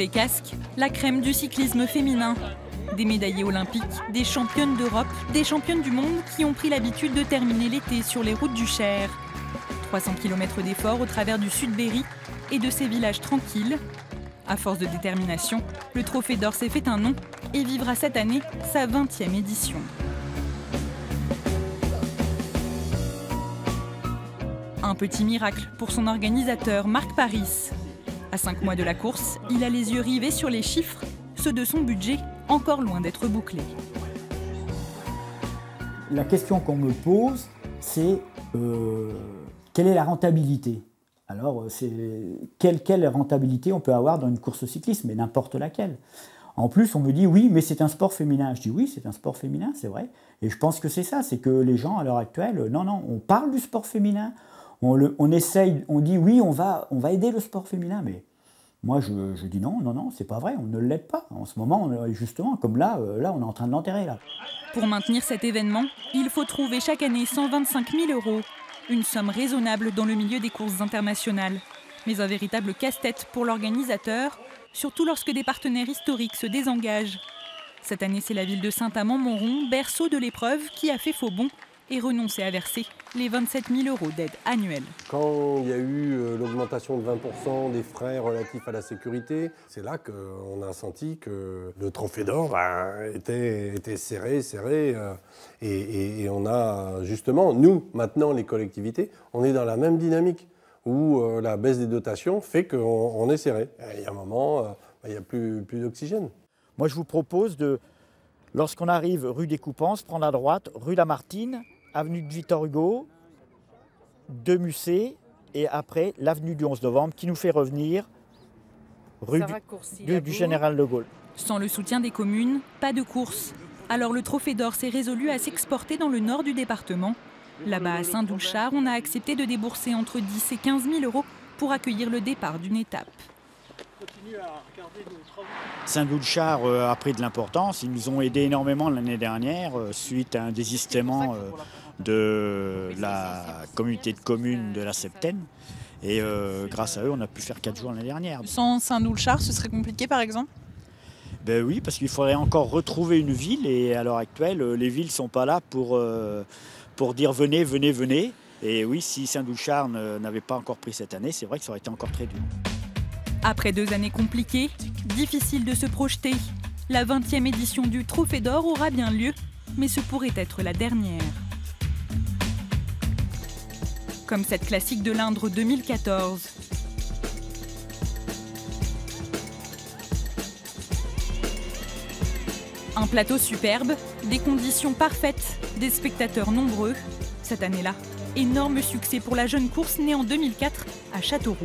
les casques, la crème du cyclisme féminin. Des médaillées olympiques, des championnes d'Europe, des championnes du monde qui ont pris l'habitude de terminer l'été sur les routes du Cher. 300 km d'efforts au travers du Sud-Berry et de ces villages tranquilles. À force de détermination, le Trophée d'Or s'est fait un nom et vivra cette année sa 20e édition. Un petit miracle pour son organisateur Marc Paris. À 5 mois de la course, il a les yeux rivés sur les chiffres, ceux de son budget encore loin d'être bouclé. La question qu'on me pose, c'est quelle est la rentabilité? Alors, quelle rentabilité on peut avoir dans une course cycliste, mais n'importe laquelle. En plus, on me dit oui, mais c'est un sport féminin. Je dis oui, c'est un sport féminin, c'est vrai. Et je pense que c'est ça, c'est que les gens à l'heure actuelle, non, on parle du sport féminin, on essaye, on dit oui, on va aider le sport féminin, mais moi je dis non, c'est pas vrai, on ne l'aide pas. En ce moment, justement, comme là, on est en train de l'enterrer là. Pour maintenir cet événement, il faut trouver chaque année 125 000 €. Une somme raisonnable dans le milieu des courses internationales. Mais un véritable casse-tête pour l'organisateur, surtout lorsque des partenaires historiques se désengagent. Cette année, c'est la ville de Saint-Amand-Montrond, berceau de l'épreuve, qui a fait faux bond et renoncé à verser les 27 000 € d'aide annuelle. Quand il y a eu l'augmentation de 20% des frais relatifs à la sécurité, c'est là qu'on a senti que le Trophée d'Or était serré. Et on a justement, nous, maintenant les collectivités, on est dans la même dynamique où la baisse des dotations fait qu'on est serré. Et il y a un moment, il n'y a plus d'oxygène. Moi, je vous propose lorsqu'on arrive rue des Coupances, prendre à droite, rue Lamartine, avenue de Victor Hugo, de Musset, et après l'avenue du 11 novembre, qui nous fait revenir rue du Général de Gaulle. Sans le soutien des communes, pas de course. Alors le Trophée d'Or s'est résolu à s'exporter dans le nord du département. Là-bas, à Saint-Doulchard, on a accepté de débourser entre 10 et 15 000 € pour accueillir le départ d'une étape. Saint-Doulchard a pris de l'importance. Ils nous ont aidés énormément l'année dernière suite à un désistement de la communauté de communes de la Septaine. Et grâce à eux, on a pu faire 4 jours l'année dernière. Sans Saint-Doulchard, ce serait compliqué par exemple? Ben oui, parce qu'il faudrait encore retrouver une ville. Et à l'heure actuelle, les villes ne sont pas là pour dire venez, venez, venez. Et oui, si Saint-Doulchard n'avait pas encore pris cette année, c'est vrai que ça aurait été encore très dur. Après 2 années compliquées, difficile de se projeter. La 20e édition du Trophée d'Or aura bien lieu, mais ce pourrait être la dernière. Comme cette classique de l'Indre 2014. Un plateau superbe, des conditions parfaites, des spectateurs nombreux. Cette année-là, énorme succès pour la jeune course née en 2004 à Châteauroux.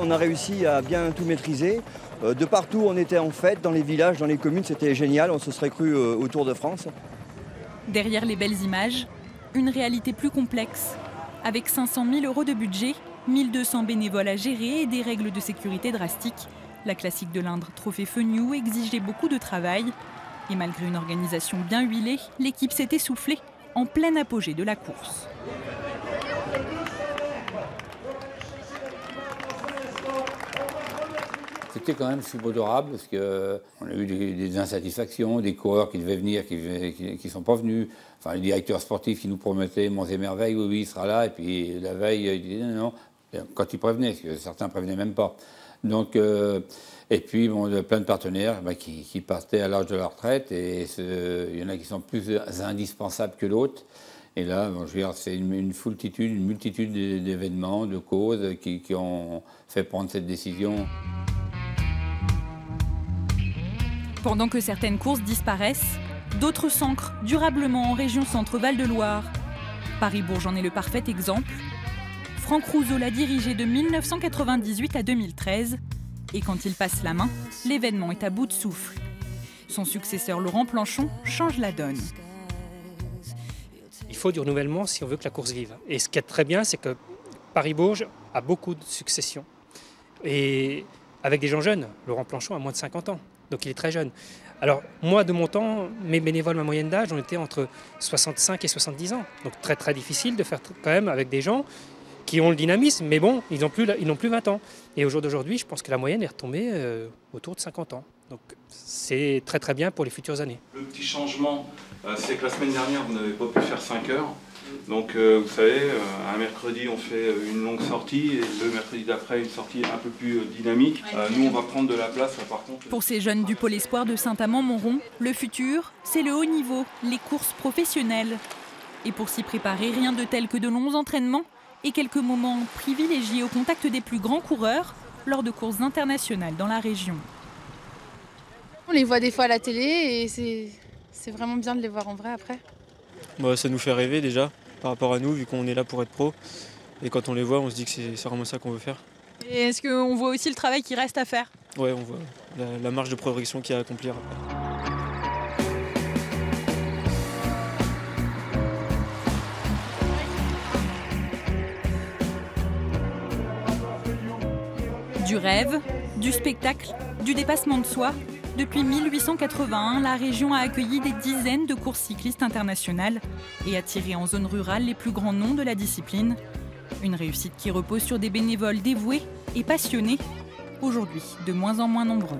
On a réussi à bien tout maîtriser. De partout, on était en fête, dans les villages, dans les communes, c'était génial. On se serait cru au Tour de France. Derrière les belles images, une réalité plus complexe. Avec 500 000 € de budget, 1200 bénévoles à gérer et des règles de sécurité drastiques, la classique de l'Indre Trophée Fenioux exigeait beaucoup de travail. Et malgré une organisation bien huilée, l'équipe s'est essoufflée en plein apogée de la course. C'était quand même subodorable parce qu'on a eu des insatisfactions, des coureurs qui devaient venir, qui ne sont pas venus. Enfin, les directeurs sportifs qui nous promettaient monts et merveilles, oui, il sera là. Et puis la veille, ils disaient non. Quand ils prévenaient, parce que certains ne prévenaient même pas. Donc, et puis, bon, plein de partenaires qui partaient à l'âge de la retraite. Et il y en a qui sont plus indispensables que l'autre. Et là, bon, je veux dire, c'est une multitude d'événements, de causes qui ont fait prendre cette décision. Pendant que certaines courses disparaissent, d'autres s'ancrent durablement en région Centre-Val de Loire. Paris-Bourges en est le parfait exemple. Franck Rouzeau l'a dirigé de 1998 à 2013. Et quand il passe la main, l'événement est à bout de souffle. Son successeur Laurent Planchon change la donne. Il faut du renouvellement si on veut que la course vive. Et ce qui est très bien, c'est que Paris-Bourges a beaucoup de successions. Et avec des gens jeunes. Laurent Planchon a moins de 50 ans. Donc il est très jeune. Alors moi, de mon temps, mes bénévoles, ma moyenne d'âge, on était entre 65 et 70 ans. Donc très très difficile de faire quand même avec des gens qui ont le dynamisme, mais bon, ils n'ont plus 20 ans. Et au jour d'aujourd'hui, je pense que la moyenne est retombée autour de 50 ans. Donc c'est très très bien pour les futures années. Le petit changement, c'est que la semaine dernière, vous n'avez pas pu faire 5 heures. Donc vous savez, un mercredi, on fait une longue sortie, et le mercredi d'après, une sortie un peu plus dynamique. Nous, on va prendre de la place, par contre. Pour ces jeunes du Pôle Espoir de Saint-Amand-Montrond, le futur, c'est le haut niveau, les courses professionnelles. Et pour s'y préparer, rien de tel que de longs entraînements et quelques moments privilégiés au contact des plus grands coureurs lors de courses internationales dans la région. On les voit des fois à la télé et c'est vraiment bien de les voir en vrai après. Bah, ça nous fait rêver déjà par rapport à nous, vu qu'on est là pour être pro. Et quand on les voit, on se dit que c'est vraiment ça qu'on veut faire. Et est-ce qu'on voit aussi le travail qui reste à faire? Ouais, on voit la marge de progression qu'il y a à accomplir après. Du rêve, du spectacle, du dépassement de soi. Depuis 1881, la région a accueilli des dizaines de courses cyclistes internationales et attiré en zone rurale les plus grands noms de la discipline. Une réussite qui repose sur des bénévoles dévoués et passionnés, aujourd'hui de moins en moins nombreux.